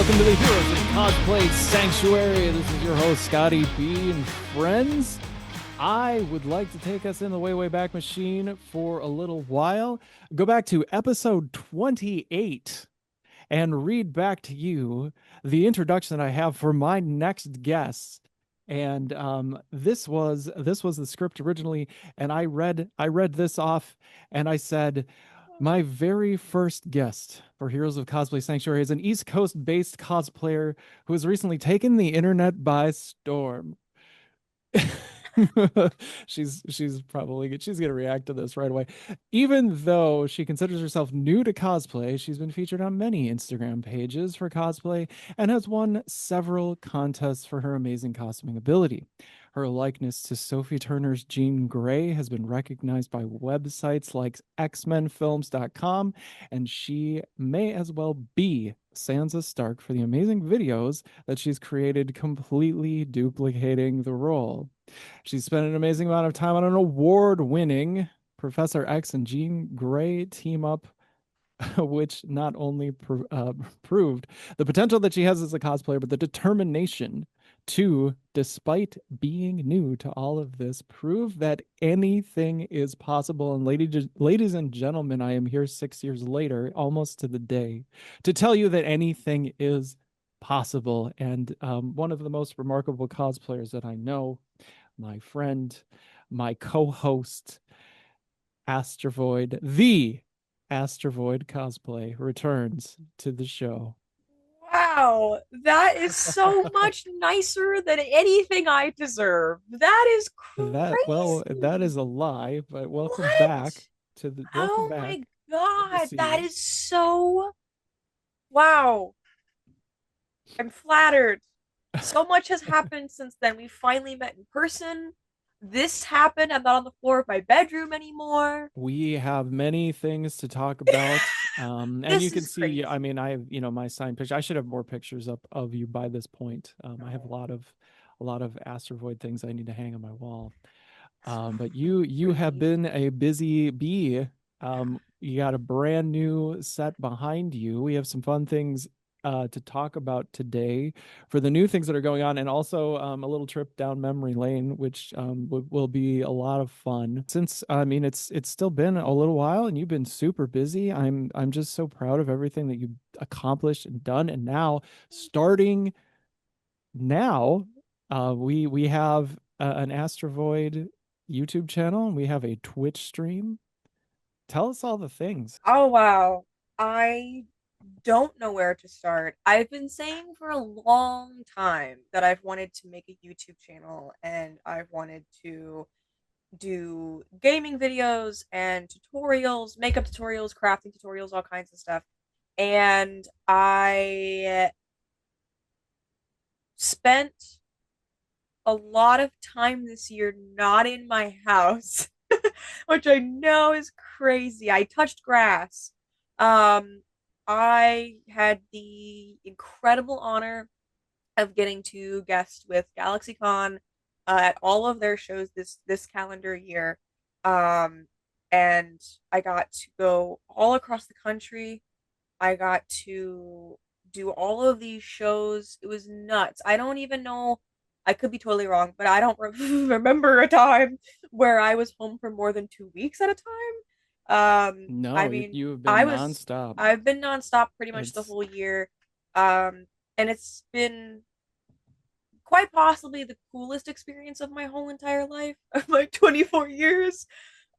welcome to the Heroes of Cosplay Sanctuary. This is your host, Scotty B. And friends, I would like to take us in the way back machine for a little while. Go back to episode 28 and read back to you the introduction that I have for my next guest. And this was the script originally, and I read this off, and I said, my very first guest for Heroes of Cosplay Sanctuary is an East Coast-based cosplayer who has recently taken the internet by storm. she's gonna react to this right away. Even though she considers herself new to cosplay, she's been featured on many Instagram pages for cosplay and has won several contests for her amazing costuming ability. Her likeness to Sophie Turner's Jean Grey has been recognized by websites like xmenfilms.com, and she may as well be Sansa Stark for the amazing videos that she's created, completely duplicating the role. She spent an amazing amount of time on an award-winning Professor X and Jean Grey team up, which not only proved the potential that she has as a cosplayer, but the determination to, despite being new to all of this, prove that anything is possible. And ladies and gentlemen, I am here 6 years later, almost to the day, to tell you that anything is possible. And one of the most remarkable cosplayers that I know, my friend, my co-host, the Astravoid Cosplay returns to the show. Wow, that is so much nicer than anything I deserve. That is That crazy. is a lie, but What? welcome Oh back. my Good to God, see that you. is so wow. I'm flattered. So much has happened since then. We finally met in person. This happened. I'm not on the floor of my bedroom anymore. We have many things to talk about. And you This can is see, I crazy. mean, I have, my signed picture. I should have more pictures up of you by this point. I have No, a lot of Astrovoid things I need to hang on my wall. so But you have sweet. been a busy bee. You got a brand new set behind you. We have some fun things to talk about today for the new things that are going on, and also a little trip down memory lane, which will be a lot of fun. Since I mean, it's still been a little while, and you've been super busy. I'm just so proud of everything that you've accomplished and done, and now starting now, we have an Astrovoid YouTube channel, and we have a Twitch stream. Tell us all the things. Oh wow. I don't know where to start. I've been saying for a long time that I've wanted to make a YouTube channel and I've wanted to do gaming videos and tutorials, makeup tutorials, crafting tutorials, all kinds of stuff. And I spent a lot of time this year not in my house, which I know is crazy. I touched grass. Um, I had the incredible honor of getting to guest with GalaxyCon at all of their shows this calendar year. Um, and I got to go all across the country. I got to do all of these shows. It was nuts. I don't even know. I could be totally wrong, but I don't remember a time where I was home for more than 2 weeks at a time. I No, mean, you have been nonstop. I've been nonstop pretty much the It's whole year. Um, and it's been quite possibly the coolest experience of my whole entire life of my 24 years.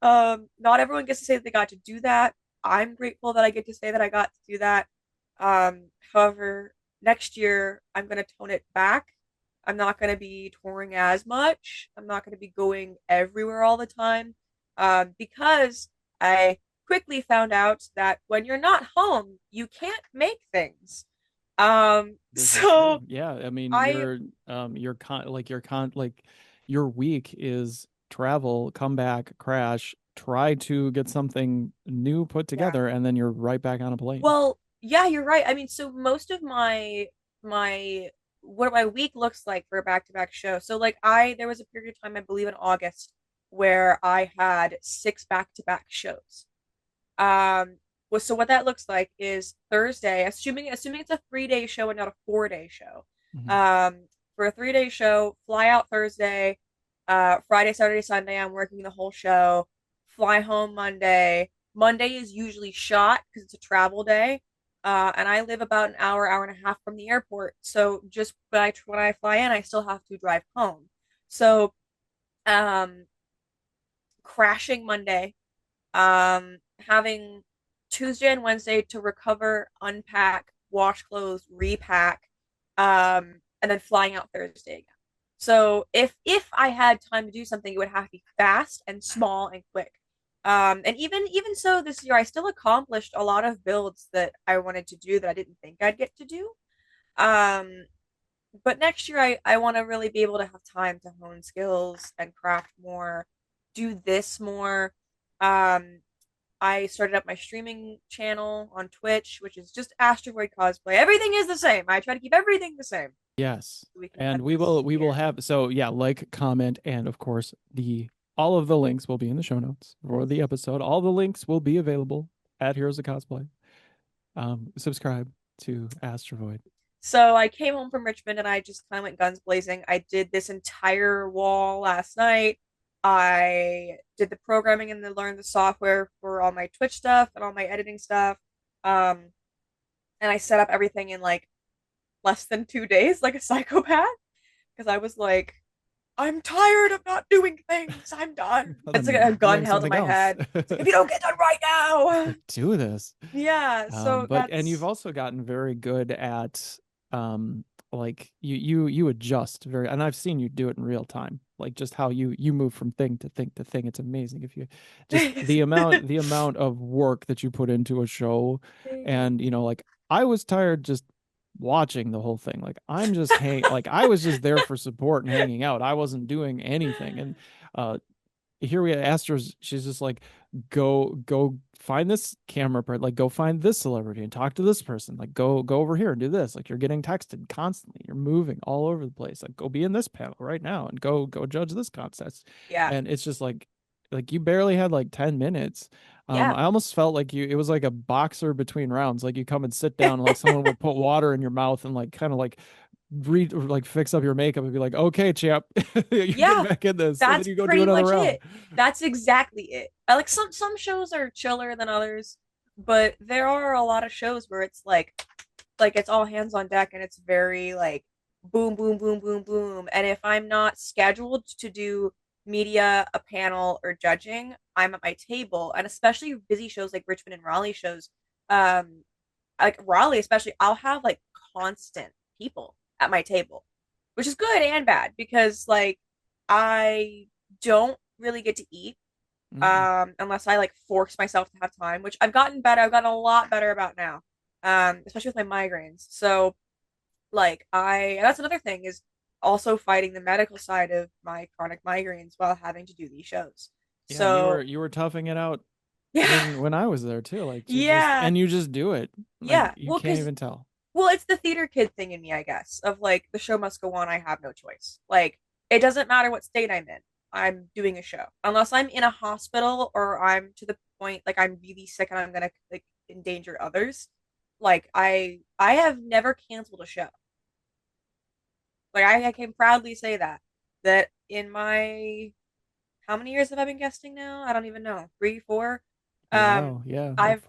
Not everyone gets to say that they got to do that. I'm grateful that I get to say that I got to do that. However, next year I'm going to tone it back. I'm not going to be touring as much. I'm not going to be going everywhere all the time, because I quickly found out that when you're not home, you can't make things. This is So true. Yeah, I mean, I your week is travel, come back, crash, try to get something new put yeah. together, and then you're right back on a plane. Well, yeah, you're right. I mean, so most of my what my week looks like for a back-to-back show. So like I there was a period of time I believe in August where I had six back-to-back shows. Um well, so what that looks like is Thursday, assuming it's a 3 day show and not a 4 day show. Mhm. Um, for a 3 day show, fly out Thursday, Friday, Saturday, Sunday, I'm working the whole show. Fly home Monday. Monday is usually shot because it's a travel day. And I live about an hour, hour and a half from the airport. So just when I fly in, I still have to drive home. So um, crashing Monday, having Tuesday and Wednesday to recover, unpack, wash clothes, repack, and then flying out Thursday again. So if I had time to do something, it would have to be fast and small and quick. And even so, this year I still accomplished a lot of builds that I wanted to do that I didn't think I'd get to do. Um, but next year I want to really be able to have time to hone skills and craft more, do this more. Um, I started up my streaming channel on Twitch, which is just Astravoid Cosplay. Everything is the same. I try to keep everything the same Yes. so we can And get this we will year. have, so yeah, like, comment, and of course the all of the links will be in the show notes for the episode. All the links will be available at Heroes of Cosplay. Subscribe to Astrovoid. So I came home from Richmond and I just kind of went guns blazing. I did this entire wall last night. I did the programming and then learned the software for all my Twitch stuff and all my editing stuff. Um, and I set up everything in like less than 2 days, like a psychopath, because I was like, I'm tired of not doing things. I'm done. Well, It's like a then gun doing held to something my else. head. It's like if you don't get done right now. Like, do this. Yeah, so But and you've that's also gotten very good at like you adjust very, and I've seen you do it in real time. Like just how you move from thing to thing to thing. It's amazing. If you just Thanks. the amount of work that you put into a show, Thanks. and like I was tired just watching the whole thing. Like I'm just like I was just there for support and hanging out. I wasn't doing anything. And uh here we asked her, she's just like, go find this camera part, like go find this celebrity and talk to this person, like go over here and do this. Like you're getting texted constantly, you're moving all over the place, like go be in this panel right now and go judge this contest. Yeah. And it's just like you barely had like 10 minutes. Yeah. I almost felt like you, it was like a boxer between rounds. Like you come and sit down and like someone would put water in your mouth and like kind of like read or like fix up your makeup and be like, okay, champ, you're getting Yeah. back in this. And then That's you go do pretty another much round. it. That's exactly it. I like some shows are chiller than others, but there are a lot of shows where it's like it's all hands on deck and it's very like boom boom boom boom boom. And if I'm not scheduled to do media, a panel, or judging, I'm at my table. And especially busy shows like Richmond and Raleigh shows, um like Raleigh especially, I'll have like constant people at my table, which is good and bad because like I don't really get to eat Mm. unless I like force myself to have time, which I've gotten better. I've gotten a lot better about now. Especially with my migraines. So like I that's another thing is also fighting the medical side of my chronic migraines while having to do these shows. Yeah, So you were toughing it out yeah. when I was there too. Like you just Yeah. and you just do it. Like Yeah. you can't even tell. Well, it's the theater kid thing in me, I guess, of like the show must go on. I have no choice. Like it doesn't matter what state I'm in. I'm doing a show. Unless I'm in a hospital or I'm to the point like I'm really sick and I'm gonna like endanger others. Like I have never canceled a show. Like I can proudly say that in my how many years have I been guesting now? I don't even know. 3, 4. A Um, while, yeah, like I've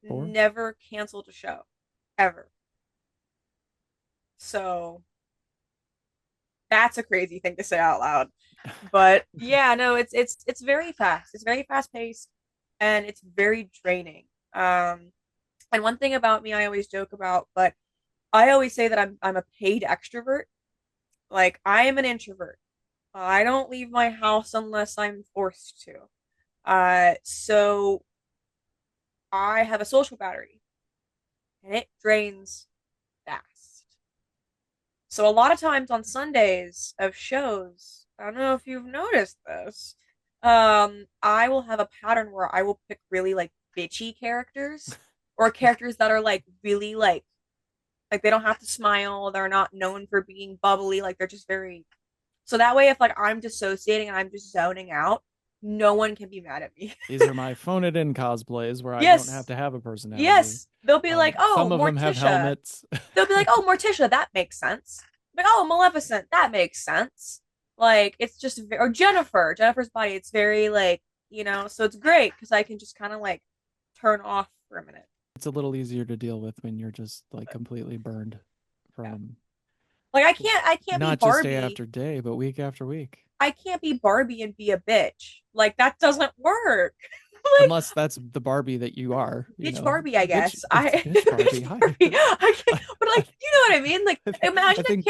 4. never canceled a show ever. So that's a crazy thing to say out loud. But yeah, no, it's very fast. It's very fast paced and it's very draining. And one thing about me I always joke about, but I always say that I'm a paid extrovert. Like I am an introvert. I don't leave my house unless I'm forced to. So I have a social battery and it drains fast. So a lot of times on Sundays of shows, I don't know if you've noticed this, I will have a pattern where I will pick really like bitchy characters or characters that are like really like they don't have to smile, they're not known for being bubbly, like they're just very so that way if like I'm dissociating and I'm just zoning out, no one can be mad at me. These are my phone it in cosplays where I don't have Yes, to have a personality. yes. They'll be like, Some "Oh, of them have Morticia." helmets. They'll be like, "Oh, Morticia, that makes sense." Like, "Oh, Maleficent, that makes sense." Like, it's just or Jennifer's body. It's very like, so it's great because I can just kind of like turn off for a minute. It's a little easier to deal with when you're just like completely burned Yeah. from Like I can't be not just day Barbie. after day, but week after week. I can't be Barbie and be a bitch. Like that doesn't work. Like Unless that's the Barbie that you are, bitch Barbie, I bitch, guess. it's I bitch Barbie. bitch Hi. Barbie. I can't, I, but like you know what I mean? Like I think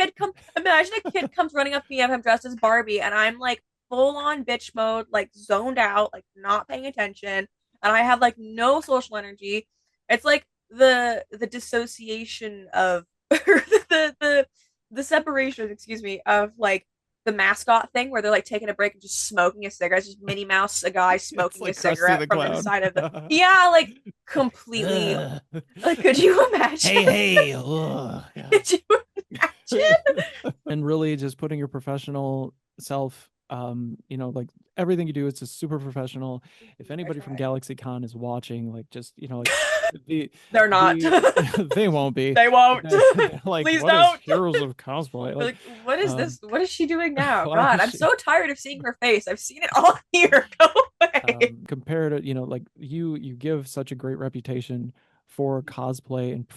imagine a kid comes running up to me and I'm dressed as Barbie and I'm like full on bitch mode, like zoned out, like not paying attention, and I have like no social energy. It's like the dissociation of the separation, excuse me, of like the mascot thing where they're like taking a break and just smoking a cigarette, just Minnie Mouse, a guy it's smoking a like Krusty cigarette the from Clown. inside of the yeah, like completely. Ugh. Like, could you imagine? Hey, hey. Ugh. Yeah. Could you imagine? And really just putting your professional self like everything you do, it's just super professional. If I anybody from try. GalaxyCon is watching, like just like the They're not. the they won't be. They won't. They're like, Please what is don't. Heroes of Cosplay? They're Like, like, what is um this? What is she doing now? why God, is I'm she so tired of seeing her face. I've seen it all here. Go away. compared to, like you give such a great reputation for cosplay and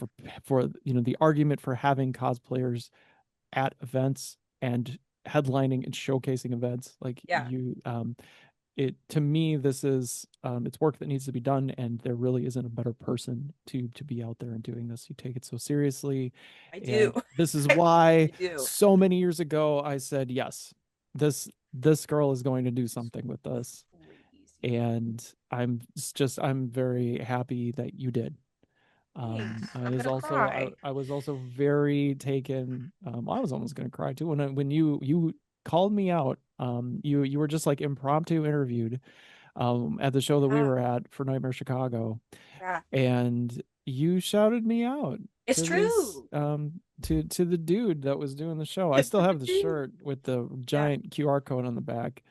for the argument for having cosplayers at events and headlining and showcasing events like Yeah, it to me, this is it's work that needs to be done, and there really isn't a better person to be out there and doing this. You take it so seriously, I do. and this is I why really do. so many years ago I said yes, this girl is going to do something with this, Crazy. and I'm very happy that you did. Thanks. I I'm was gonna also cry. I was also very taken. I was almost gonna cry too when you called me out. You were just like impromptu interviewed at the show that we Yeah, were at for Nightmare Chicago, yeah. and you shouted me out It's to this true. to the dude that was doing the show. I It's still the have the dude. shirt with the Yeah, giant QR code on the back.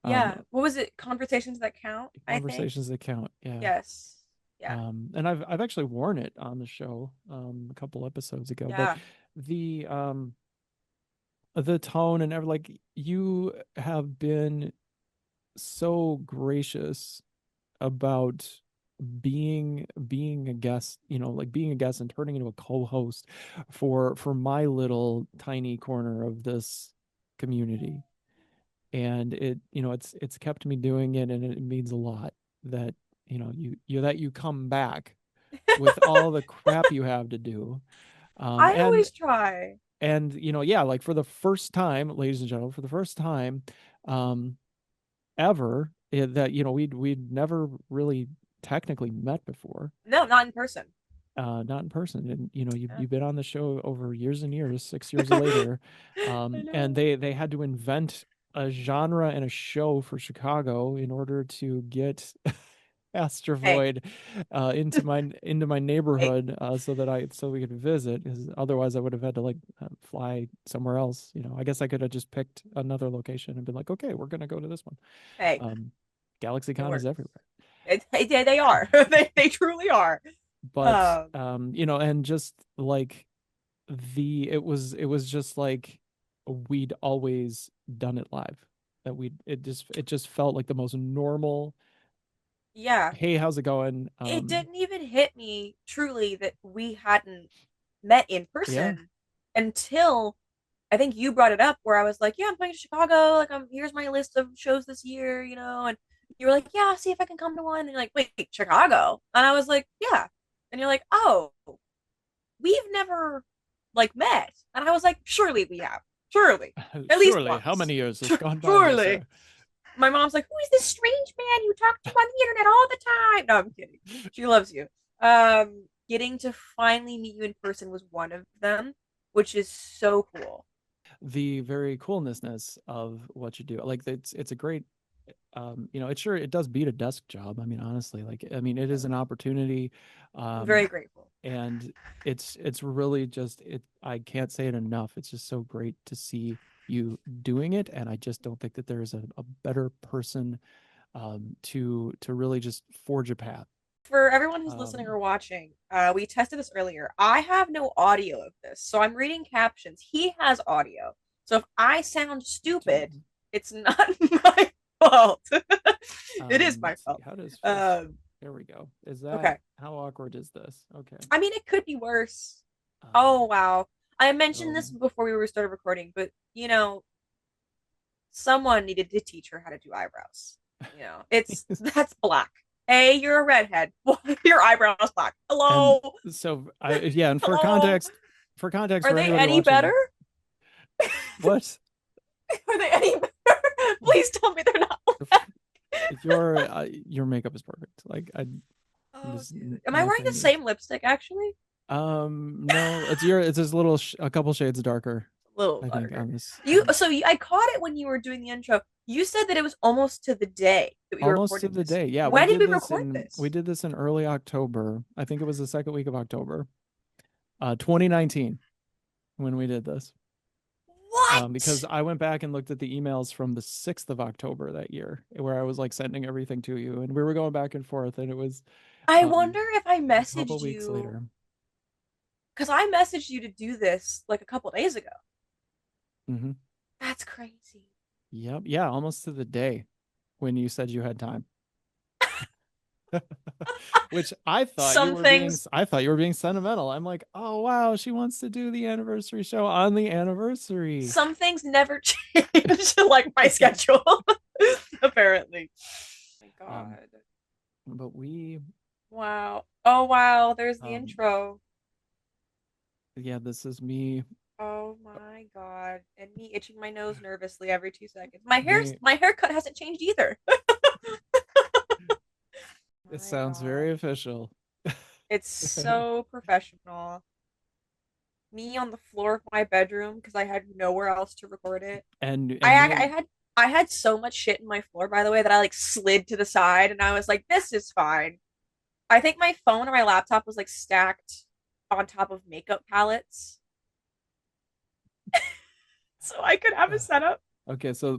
Um, yeah. What was it? Conversations that count. I think. Conversations that count. Yeah. Yes. Yeah. And I've actually worn it on the show a couple episodes ago, but Yeah. the um the tone and like you have been so gracious about being a guest, like being a guest and turning into a co-host for my little tiny corner of this community. And it's kept me doing it, and it means a lot that you come back with all the crap you have to do. Um, I and always try. yeah, like for the first time, ladies and gentlemen, for the first time um, ever, that we'd never really technically met before, No, not in person. not in person. And Yeah. you've been on the show over years and years, 6 years later, I and know. they had to invent a genre and a show for Chicago in order to get Hey, Astravoid into my hey, neighborhood, so we could visit. 'Cause otherwise, I would have had to like fly somewhere else. I guess I could have just picked another location and been like, okay, we're gonna go to this one. hey. Um, It GalaxyCon is works. everywhere, They are. They truly are. but Um, and just like it was just like we'd always done it live. That we it just felt like the most normal. yeah. Hey, how's it going? It didn't even hit me truly that we hadn't met in Yeah. person until I think you brought it up where I was like, yeah, I'm going to Chicago. Like, here's my list of shows this year, and you were like, yeah, I'll see if I can come to one. And you're like, wait, Chicago? And I was like, yeah. And you're like, oh, we've never like met. And I was like, surely we have. Surely. At least Surely, how once. many years has gone by, Miss Surely. Sarah? My mom's like, who is this strange man you talk to on the internet all the time? No, I'm kidding. She loves you. Getting to finally meet you in person was one of them, which is so cool. The very coolness of what you do, like it's a great, it does beat a desk job. I mean, honestly, like I mean, it is an opportunity, I'm um, very grateful. and it's really just it. I can't say it enough. It's just so great to see you doing it, and I just don't think that there is a better person to really just forge a path. For everyone who's listening Um, or watching, we tested this earlier. I have no audio of this, so I'm reading captions. He has audio. So if I sound do stupid, it's not my fault. It is my let's see, fault. how does first? Um, There we go. Is that okay. how awkward is this? Okay. I mean, it could be worse. Oh, Um, wow. I mentioned so this before we started recording, but someone needed to teach her how to do eyebrows. It's that's black. Hey, you're a redhead. Your eyebrows black. and Hello. so I yeah, and Hello. for context Are for they anybody any watching, better? what Are they any better? Please tell me they're not black. your makeup is perfect. Like I Oh, there's dude. Am I wearing the nothing. same lipstick actually? No, it's just a couple shades darker, A little I think, darker. on this. I caught it when you were doing the intro. You said that it was almost to the day that we were Almost to recording the this. day. Yeah, When did we record we this? did this in early October. I think it was the second week of October. 2019 when we did this. Because What? I went back and looked at the emails from the 6th of October that year, where I was like sending everything to you, and we were going back and forth, and it was I um, wonder if I a couple messaged weeks you later. because I messaged you to do this like a couple days ago. Hmm. That's crazy. Yep. Yeah, almost to the day when you said you had time. Which Some things, I thought you were being sentimental. I'm like, oh wow, she wants to do the anniversary show on the anniversary. some things never change, like my schedule. Apparently. Oh my Um, God. but we Wow. Oh wow. There's the um intro. yeah, this is me. Oh my God. And me itching my nose nervously every 2 seconds. Me My haircut hasn't changed either. It My sounds God. very official. It's so professional. Me on the floor of my bedroom because I had nowhere else to record it. I and me I had I had so much shit in my floor, by the way, that I like slid to the side and I was like, this is fine. I think my phone or my laptop was like stacked on top of makeup palettes. So I could have a uh, setup. okay, so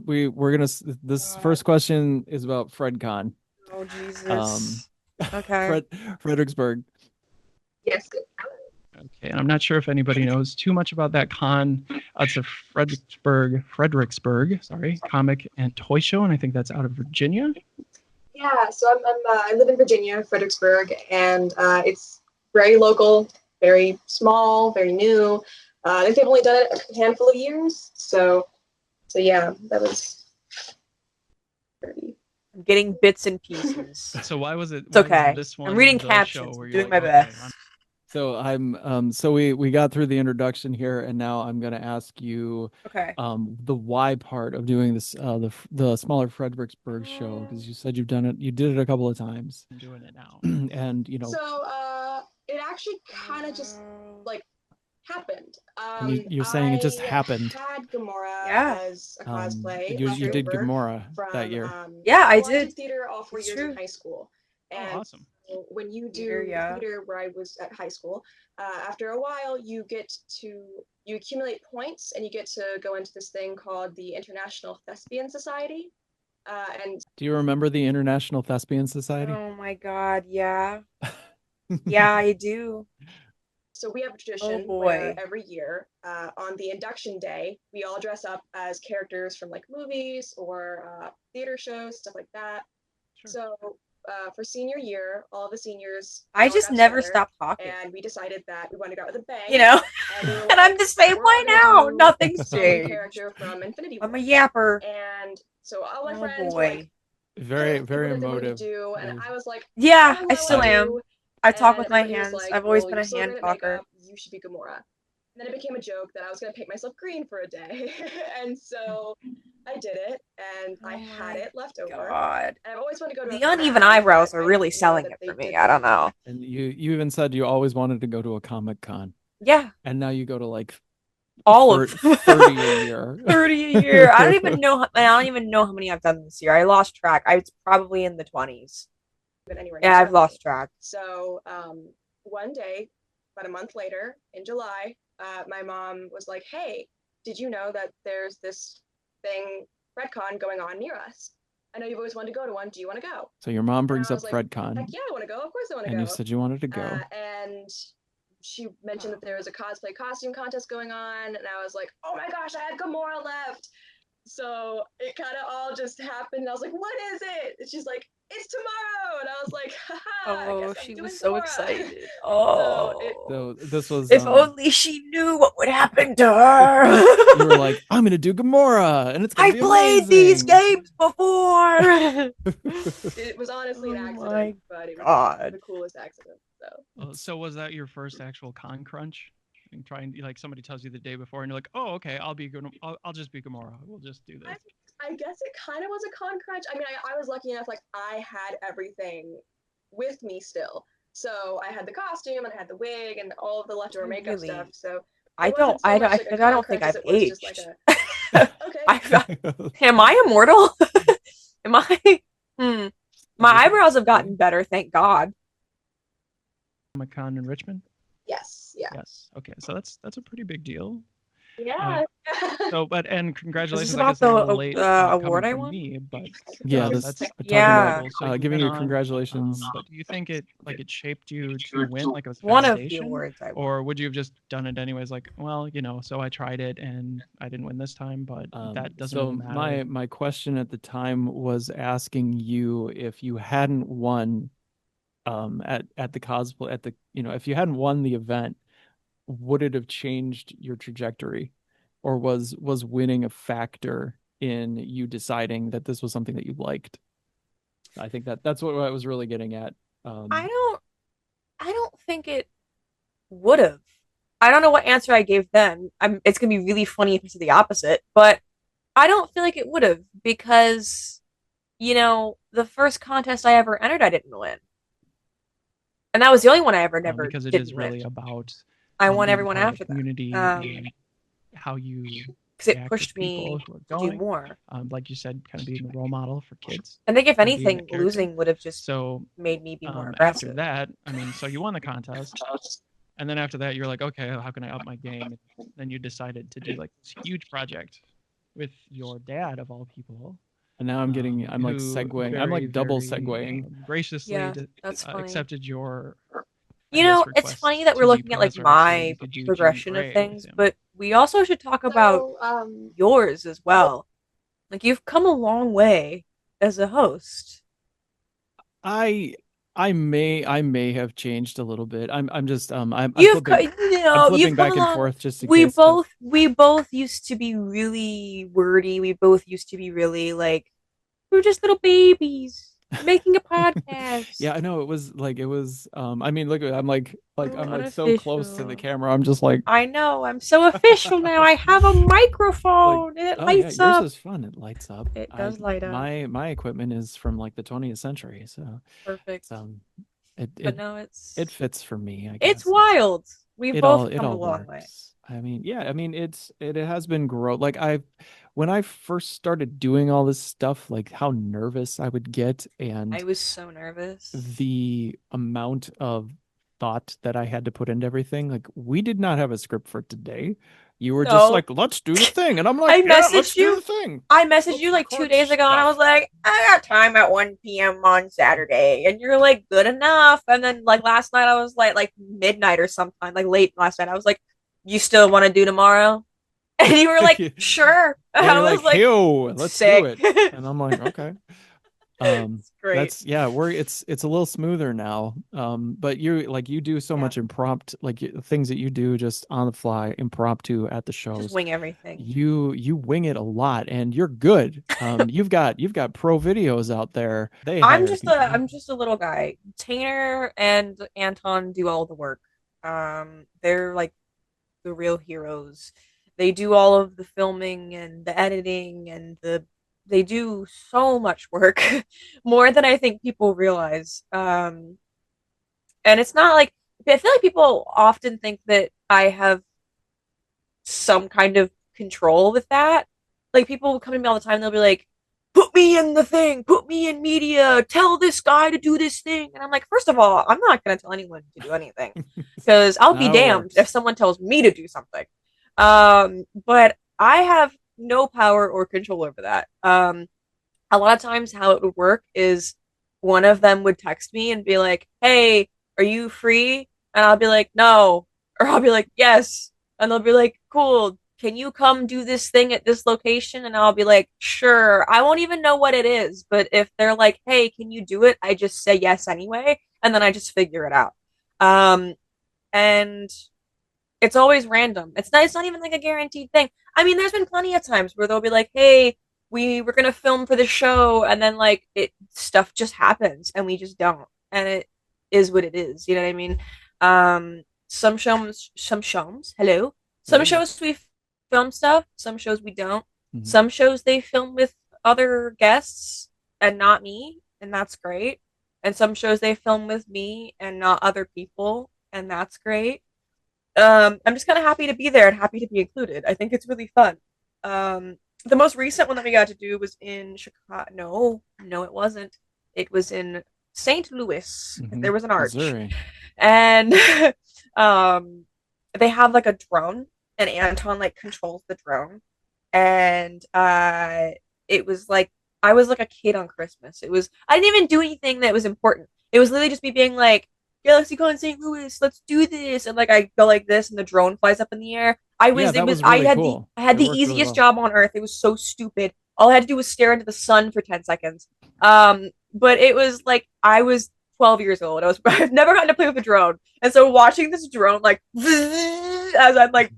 this God. first question is about FredCon. Oh Um Jesus. Okay. Fred Fredericksburg. Yes. Okay, and I'm not sure if anybody knows too much about that con. It's a Fredericksburg, sorry, comic and toy show, and I think that's out of Virginia. Yeah, so I live in Virginia, Fredericksburg, and it's very local, very small, very new. I think they've only done it a handful of years, so yeah, that was pretty. I'm getting bits and pieces. So why was It's it okay. this I'm one reading the show captions. I'm where you're doing like, my okay, best. So so we got through the introduction here, and now I'm gonna ask you Okay. the why part of doing this the smaller Fredericksburg show, because you said you did it a couple of times. I'm doing it now. And So it actually kind of just Wow. like happened. and you're saying it just I happened. had Gamora Yeah. as a cosplay It's left You true. did over Gamora that from year. Yeah, I well, I did. did theater all 4 years in It's true. high school, Oh, and awesome. so when you Theater, do yeah. theater where I was at high school, after a while you accumulate points and you get to go into this thing called the International Thespian Society, and Do you remember the International Thespian Society? Oh my God, yeah. Yeah, I do. so we have a Oh tradition where boy. every year on the induction day we all dress up as characters from like movies or theater shows, stuff like that. Sure. So for senior year, all the seniors I all just got never together stopped talking. and we decided that we wanted to go out with a You bang. know? And we were And I'm like, the same we're all way gonna now. do Nothing's a changed. character from Infinity I'm a War. yapper. And so all my Oh friends were like, boy. Very, pick very what they wanted to emotive. do, and I was like, I Yeah, don't know I who I want still to I do. am. I talk And with my everybody was hands. like, I've always well, been you're a so hand great at talker. makeup, you should be Gamora. And then it became a joke that I was gonna paint myself green for a day. And so I did it, and I Oh had my it left over. God. And I've always wanted to go to a The Comic uneven Con, but eyebrows are I really didn't know selling that it they for me. did I them don't in know. and you even said you always wanted to go to a Comic Con, Yeah, and now you go to like all of 30 a year. 30 a year. I don't even know how many I've done this year. I lost track. I was probably in the 20s. anywhere Yeah, I've near me. lost track. So one day, about a month later, in July, my mom was like, "Hey, did you know that there's this thing, Redcon, going on near us?" I know you've always wanted to go to one. Do you want to go? So your mom And brings I up was like, heck FredCon, yeah, I want to go. Of course I want to and you go. said you wanted to go. And she mentioned that there was a cosplay costume contest going on, and I was like, oh my gosh, I have Gamora left. So it kind of all just happened. And I was like, what is it? And she's like, it's tomorrow. And I was like, haha, I guess Oh, I'm she was doing so Gamora. excited. So it Oh, So this was if only she knew what would happen to her. you were like, I'm gonna do Gamora, and it's gonna I be played these amazing. games before. it was honestly an Oh accident, my but it was God. the coolest accident. So So was that your first actual con crunch? And trying like somebody tells you the day before, and you're like, "Oh, okay, I'll be good. I'll just be Gamora. We'll just do this." I guess it kind of was a con crunch. I mean, I was lucky enough, like I had everything with me still. So I had the costume and I had the wig and all of the leftover makeup stuff. So I it don't, wasn't so much like a I con don't think crunch as I've it was just like aged. a okay. Am I immortal? Am I? Hmm. My eyebrows have gotten better, thank God. Comic-Con in Richmond. Yes, yeah. Yes. Okay, so that's a pretty big deal. Yeah. So, and Is congratulations. this I about guess a the little late award coming I from won? me, but Yeah, this that's talking Yeah. about so you've giving been you on, congratulations. but do you think it shaped you to win, like it was One of the validation, awards I won. or would you have just done it anyways? Like, well, so I tried it and I didn't win this time, but that doesn't So really matter. my question at the time was asking you if you hadn't won at the cosplay at the if you hadn't won the event, would it have changed your trajectory, or was winning a factor in you deciding that this was something that you liked? I think that's what I was really getting at. I don't I don't think it would have. I don't know what answer I gave then. It's gonna be really funny if it's the opposite, but I don't feel like it would have because, the first contest I ever entered, I didn't win, and that was the only one I ever never Because it is didn't win. really about I won being everyone part of after the community that and how you because it react to pushed people me who are to do going. more. Like you said, kind of being a role model for kids I think if and being anything, that character. losing would have just So made me be more after aggressive. that, I mean, so you won the contest, and then after that, you're like, okay, how can I up my game? And then you decided to do like this huge project with your dad of all people. And now I'm like who segueing. I'm very, like double very, segueing. graciously Yeah, that's funny. accepted your, It's request funny that to we're be looking at like professor so that my you could do Jean progression of Grey with things, him. but we also should talk about So yours as well. Like you've come a long way as a host. I I may have changed a little bit. I'm just I'm You've flipping you've come back and along. forth just in case. We both used to be really wordy. We both used to be really like we're just little babies making a podcast. Yeah, I know I mean look, I'm like so close to the Unofficial. camera. I'm just like I know. I'm so official now. I have a like microphone and it oh yeah, lights yours up. is fun. It lights up. It I does light up. my equipment is from like the 20th century, so Perfect. it's it But it no, it fits for me, I it's guess. wild. We've both It come a all long way. works. I mean, yeah, I mean it has been growth. Like when I first started doing all this stuff, like how nervous I would get I and was so nervous. the amount of thought that I had to put into everything. Like we did not have a script for today. You were just No. like, let's do the thing. And I'm like, I yeah, let's messaged do you. the thing. I messaged Let's you like 2 record days ago and I was stuff. like, I got time at 1 p.m. on Saturday. And you're like, good enough. And then like last night I was like midnight or sometime, like late last night. I was like, you still want to do tomorrow? And you were like, Yeah, sure. And you're I was like, like, yo, let's do sick. it. And I'm like, okay. It's great. That's yeah, it's a little smoother now. But you do so Yeah. much impromptu, like things that you do just on the fly, impromptu at the Just shows. wing everything. You wing it a lot, and you're good. You've got pro videos out there. They I'm hire just people. a little guy. Tanner and Anton do all the work. They're like the real heroes. They do all of the filming and the editing and they do so much work more than I think people realize. And it's not like I feel like people often think that I have some kind of control with that. Like people will come to me all the time, they'll be like, put me in the thing, put me in media, tell this guy to do this thing. And I'm like, first of all, I'm not going to tell anyone to do anything because I'll be damned if someone tells me to do something. But I have no power or control over that. a lot of times how it would work is one of them would text me and be like, "Hey, are you free?" And I'll be like, "No," or I'll be like, "Yes," and they'll be like, "Cool. Can you come do this thing at this location?" And I'll be like, "Sure." I won't even know what it is, but if they're like, "Hey, can you do it?" I just say yes anyway, and then I just figure it out. Um, and it's always random. It's not even like a guaranteed thing. I mean, there's been plenty of times where they'll be like, "Hey, we were gonna film for the show," and then like it stuff just happens and we just don't, and it is what it is. You know what I mean? Hello. Some Hey. shows we film stuff. Some shows we don't. Mhm. Some shows they film with other guests and not me, and that's great. And some shows they film with me and not other people, and that's great. I'm just kind of happy to be there and happy to be included. I think it's really fun. The most recent one that we got to do was in Chicago. No, it wasn't. It was in St. Louis. There was an arch, Missouri. and um, they have like a drone, and Anton like controls the drone, and it was like I was like a kid on Christmas. It was I didn't even do anything that was important. It was literally just me being like, GalaxyCon St. Louis, let's do this. And like I go like this and the drone flies up in the air. Yeah, that was I really had the cool. I had It the worked really easiest well. job on earth. It was so stupid. All I had to do was stare into the sun for 10 seconds. But it was like I was 12 years old. I've never gotten to play with a drone. And so watching this drone like as I'm like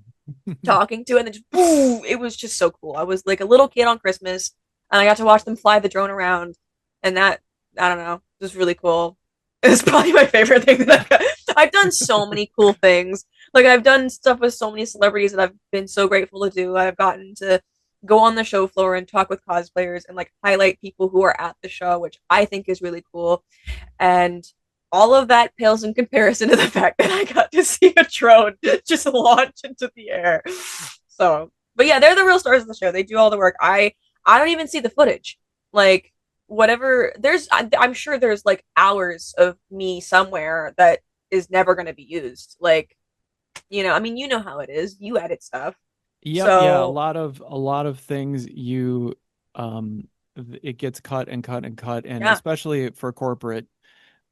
talking to it and then just boom, it was just so cool. I was like a little kid on Christmas and I got to watch them fly the drone around and that I don't know, it was really cool. It's probably my favorite thing that I've done so many cool things. Like I've done stuff with so many celebrities that I've been so grateful to do. I've gotten to go on the show floor and talk with cosplayers and like highlight people who are at the show, which I think is really cool. And all of that pales in comparison to the fact that I got to see a drone just launch into the air. So, but yeah, they're the real stars of the show. They do all the work. I don't even see the footage. Like whatever I'm sure there's like hours of me somewhere that is never going to be used. Like, I mean, you know how it is. You edit stuff. Yep, yeah, So, a lot of things um it gets cut and cut and cut, and yeah. especially for corporate,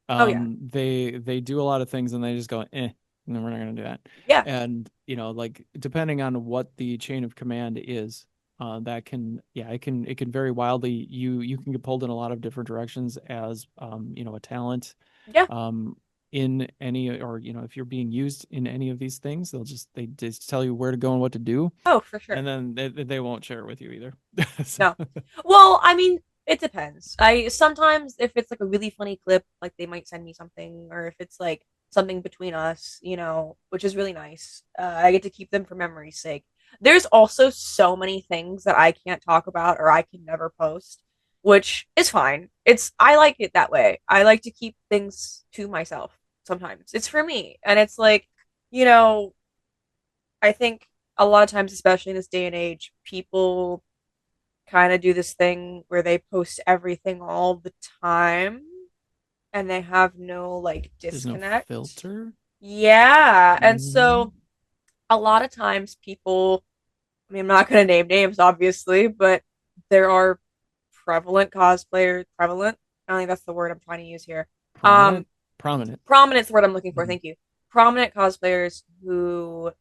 Oh yeah. they do a lot of things and they just go, no, we're not gonna do that. Yeah. And like depending on what the chain of command is, that can, yeah, it can vary wildly. You can get pulled in a lot of different directions as a talent, Yeah. um in any, or if you're being used in any of these things, they just tell you where to go and what to do, Oh, for sure. and then they won't share it with you either. So, No. Well, I mean, it depends. I sometimes if it's like a really funny clip, like they might send me something, or if it's like something between us, which is really nice. I get to keep them for memory's sake. There's also so many things that I can't talk about or I can never post, which is fine. I like it that way. I like to keep things to myself sometimes. It's for me. And it's like, you know, I think a lot of times, especially in this day and age, people kind of do this thing where they post everything all the time and they have no like there's no disconnect. filter. Yeah. And Mhm. so a lot of times people, I mean, I'm not going to name names, obviously, but there are prevalent. I don't think that's the word I'm trying to use here. Um, Prominent. Prominent's the word I'm looking for. Mhm. Thank you. Prominent cosplayers who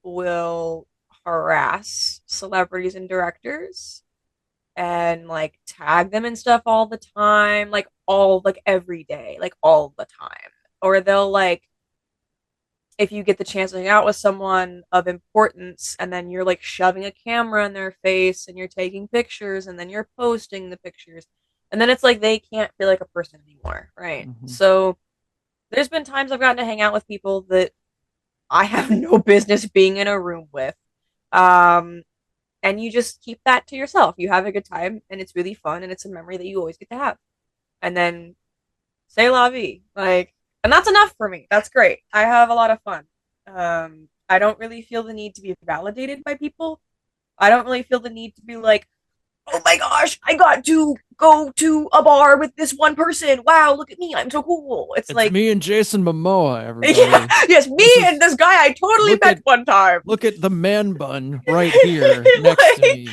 will harass celebrities and directors and like tag them and stuff all the time, like every day, like all the time. Or they'll like if you get the chance to hang out with someone of importance and then you're like shoving a camera in their face and you're taking pictures and then you're posting the pictures. And then it's like they can't feel like a person anymore, right? Mhm. So there's been times I've gotten to hang out with people that I have no business being in a room with. Um, and you just keep that to yourself. You have a good time and it's really fun and it's a memory that you always get to have. And then say la vie. And that's enough for me. That's great. I have a lot of fun. I don't really feel the need to be validated by people. I don't really feel the need to be like, oh my gosh, I got to go to a bar with this one person. Wow, look at me. I'm so cool. It's It's like, me and Jason Momoa, yeah, everybody. yes, me This and is this guy I totally look met at one time. look at the man bun right here next to Like, me.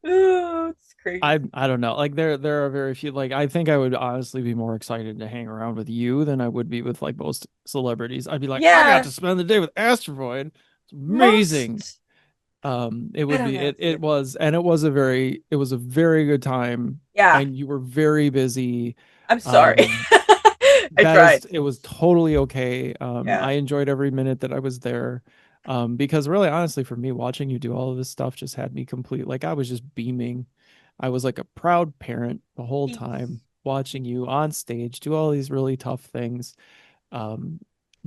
oh, it's crazy. I don't know. Like there are very few. Like I think I would honestly be more excited to hang around with you than I would be with like most celebrities. I'd be like, I got Yeah, to spend the day with Astravoid. It's amazing. most. It I would don't be know. it was and it was a very good time, Yeah, and you were very busy. I'm sorry. Um, I that tried. is it was totally okay. Yeah. I enjoyed every minute that I was there. Because really honestly for me watching you do all of this stuff just had me complete like I was just beaming. I was like a proud parent the whole time watching you on stage do all these really tough things. Um,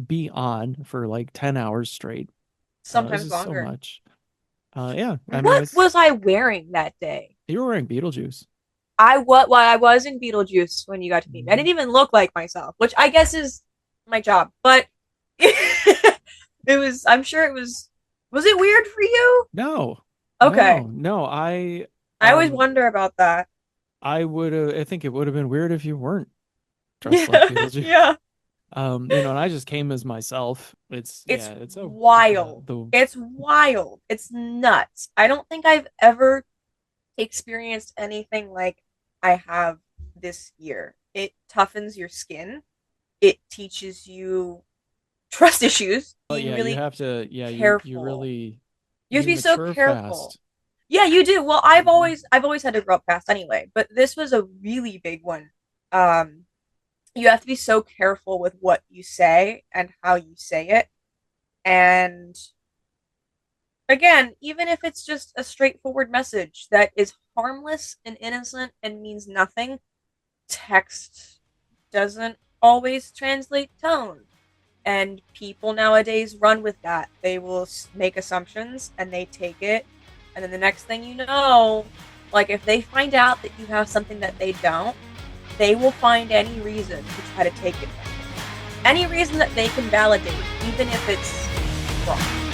be on for like 10 hours straight. This Sometimes is so longer. much. Yeah, I mean What it's was I wearing that day? you were wearing Beetlejuice. Well, I was in Beetlejuice when you got to meet me. I didn't even look like myself, which I guess is my job. But it was. I'm sure it was. Was it weird for you? No, Okay. no. I always Um, wonder about that. I would have. I think it would have been weird if you weren't dressed like Yeah. Beetlejuice. Yeah. And I just came as myself. It's It's yeah, it's so wild. the It's wild. It's nuts. I don't think I've ever experienced anything like I have this year. It toughens your skin. It teaches you trust issues, but being yeah, you really have to you careful. really You have to you be so mature careful. fast. Yeah, you do. Well, Mhm. I've always had to grow up fast anyway, but this was a really big one. Um, you have to be so careful with what you say and how you say it. And again, even if it's just a straightforward message that is harmless and innocent and means nothing, text doesn't always translate tone. And people nowadays run with that. They will make assumptions and they take it. And then the next thing you know, like if they find out that you have something that they don't, they will find any reason to try to take it from you. Any reason that they can validate, even if it's wrong.